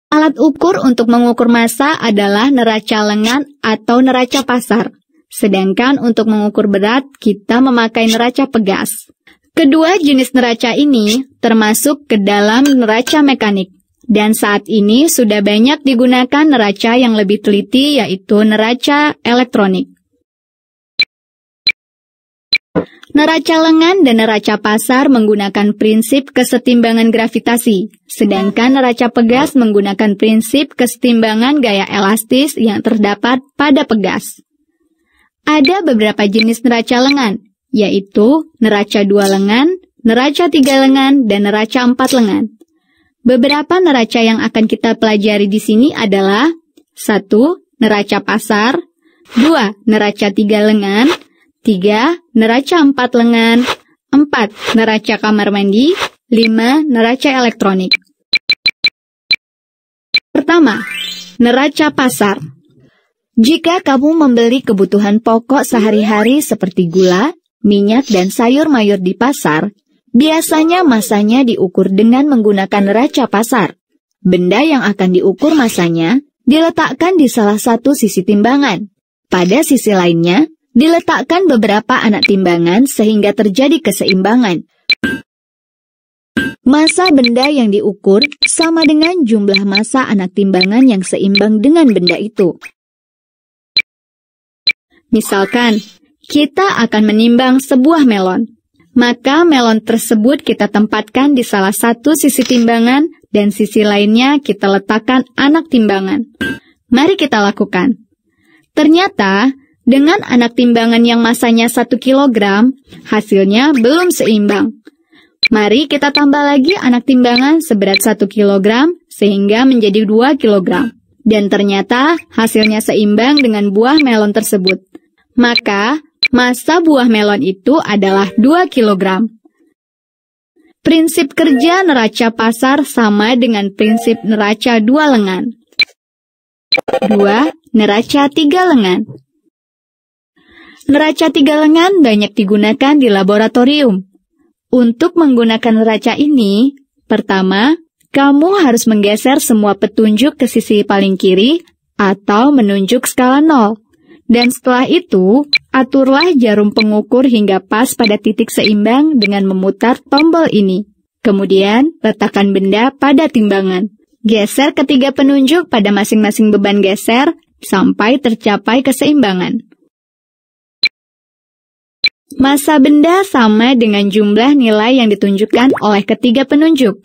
Alat ukur untuk mengukur massa adalah neraca lengan atau neraca pasar. Sedangkan untuk mengukur berat, kita memakai neraca pegas. Kedua jenis neraca ini termasuk ke dalam neraca mekanik. Dan saat ini sudah banyak digunakan neraca yang lebih teliti, yaitu neraca elektronik. Neraca lengan dan neraca pasar menggunakan prinsip kesetimbangan gravitasi, sedangkan neraca pegas menggunakan prinsip kesetimbangan gaya elastis yang terdapat pada pegas. Ada beberapa jenis neraca lengan, yaitu neraca 2 lengan, neraca 3 lengan, dan neraca 4 lengan. Beberapa neraca yang akan kita pelajari di sini adalah 1. Neraca pasar, 2. Neraca 3 lengan, 3. Neraca 4 lengan, 4. Neraca kamar mandi, 5. Neraca elektronik. Pertama, neraca pasar. Jika kamu membeli kebutuhan pokok sehari-hari seperti gula, minyak, dan sayur mayur di pasar, biasanya massanya diukur dengan menggunakan neraca pasar. Benda yang akan diukur massanya diletakkan di salah satu sisi timbangan. Pada sisi lainnya, diletakkan beberapa anak timbangan sehingga terjadi keseimbangan. Massa benda yang diukur sama dengan jumlah massa anak timbangan yang seimbang dengan benda itu. Misalkan, kita akan menimbang sebuah melon. Maka melon tersebut kita tempatkan di salah satu sisi timbangan dan sisi lainnya kita letakkan anak timbangan. Mari kita lakukan. Ternyata, dengan anak timbangan yang massanya 1 kg, hasilnya belum seimbang. Mari kita tambah lagi anak timbangan seberat 1 kg sehingga menjadi 2 kg. Dan ternyata hasilnya seimbang dengan buah melon tersebut. Maka, massa buah melon itu adalah 2 kg. Prinsip kerja neraca pasar sama dengan prinsip neraca 2 lengan. 2. Neraca 3 lengan. Neraca 3 lengan banyak digunakan di laboratorium. Untuk menggunakan neraca ini, pertama, kamu harus menggeser semua petunjuk ke sisi paling kiri atau menunjuk skala 0. Dan setelah itu, aturlah jarum pengukur hingga pas pada titik seimbang dengan memutar tombol ini. Kemudian, letakkan benda pada timbangan. Geser ketiga penunjuk pada masing-masing beban geser sampai tercapai keseimbangan. Massa benda sama dengan jumlah nilai yang ditunjukkan oleh ketiga penunjuk.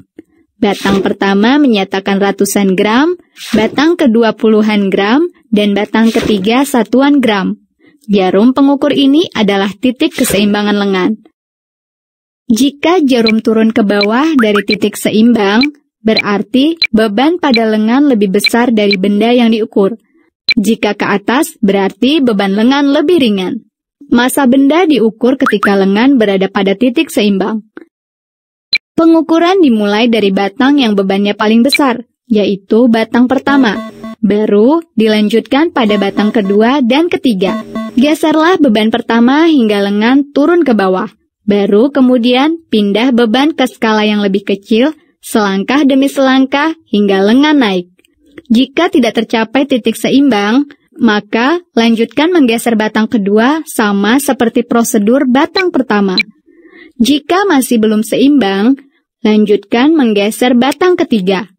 Batang pertama menyatakan ratusan gram, batang kedua puluhan gram, dan batang ketiga satuan gram. Jarum pengukur ini adalah titik keseimbangan lengan. Jika jarum turun ke bawah dari titik seimbang, berarti beban pada lengan lebih besar dari benda yang diukur. Jika ke atas, berarti beban lengan lebih ringan. Massa benda diukur ketika lengan berada pada titik seimbang. Pengukuran dimulai dari batang yang bebannya paling besar, yaitu batang pertama. Baru dilanjutkan pada batang kedua dan ketiga. Geserlah beban pertama hingga lengan turun ke bawah. Baru kemudian pindah beban ke skala yang lebih kecil, selangkah demi selangkah hingga lengan naik. Jika tidak tercapai titik seimbang, maka lanjutkan menggeser batang kedua sama seperti prosedur batang pertama. Jika masih belum seimbang, lanjutkan menggeser batang ketiga.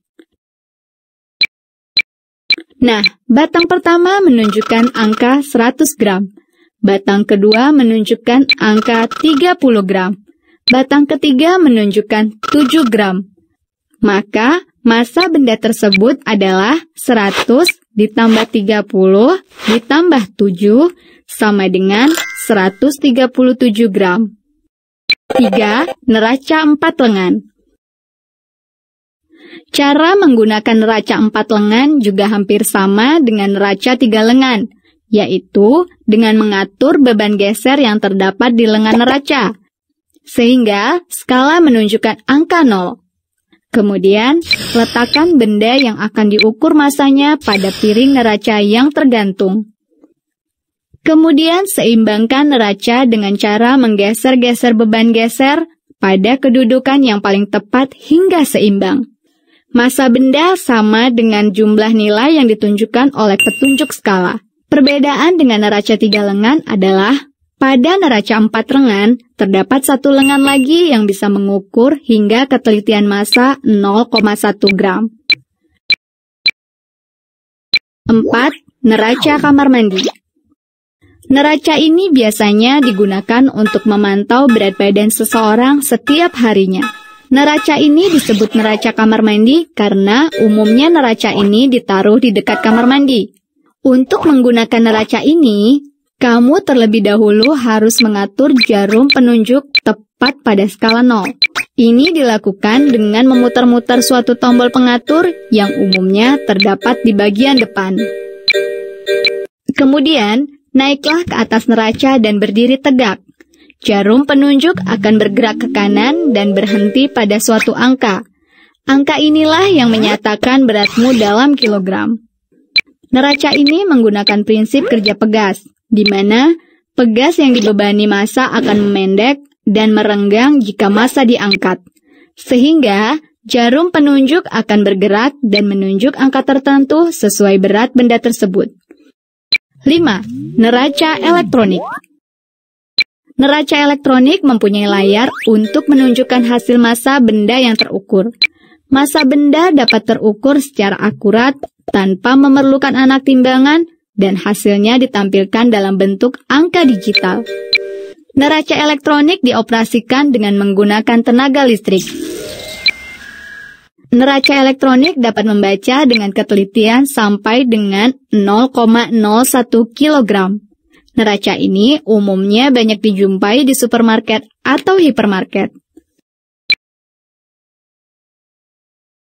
Nah, batang pertama menunjukkan angka 100 gram. Batang kedua menunjukkan angka 30 gram. Batang ketiga menunjukkan 7 gram. Maka, massa benda tersebut adalah 100 ditambah 30 ditambah 7 sama dengan 137 gram. 3. Neraca 4 lengan. Cara menggunakan neraca 4 lengan juga hampir sama dengan neraca 3 lengan, yaitu dengan mengatur beban geser yang terdapat di lengan neraca, sehingga skala menunjukkan angka 0. Kemudian, letakkan benda yang akan diukur massanya pada piring neraca yang tergantung. Kemudian, seimbangkan neraca dengan cara menggeser-geser beban geser pada kedudukan yang paling tepat hingga seimbang. Massa benda sama dengan jumlah nilai yang ditunjukkan oleh petunjuk skala. Perbedaan dengan neraca 3 lengan adalah pada neraca 4 lengan, terdapat satu lengan lagi yang bisa mengukur hingga ketelitian massa 0,1 gram. 4. Neraca kamar mandi. Neraca ini biasanya digunakan untuk memantau berat badan seseorang setiap harinya. Neraca ini disebut neraca kamar mandi karena umumnya neraca ini ditaruh di dekat kamar mandi. Untuk menggunakan neraca ini, kamu terlebih dahulu harus mengatur jarum penunjuk tepat pada skala 0. Ini dilakukan dengan memutar-mutar suatu tombol pengatur yang umumnya terdapat di bagian depan. Kemudian, naiklah ke atas neraca dan berdiri tegak. Jarum penunjuk akan bergerak ke kanan dan berhenti pada suatu angka. Angka inilah yang menyatakan beratmu dalam kilogram. Neraca ini menggunakan prinsip kerja pegas, di mana pegas yang dibebani massa akan memendek dan merenggang jika massa diangkat. Sehingga, jarum penunjuk akan bergerak dan menunjuk angka tertentu sesuai berat benda tersebut. 5. Neraca elektronik. Neraca elektronik mempunyai layar untuk menunjukkan hasil massa benda yang terukur. Massa benda dapat terukur secara akurat tanpa memerlukan anak timbangan dan hasilnya ditampilkan dalam bentuk angka digital. Neraca elektronik dioperasikan dengan menggunakan tenaga listrik. Neraca elektronik dapat membaca dengan ketelitian sampai dengan 0,01 kg. Neraca ini umumnya banyak dijumpai di supermarket atau hipermarket.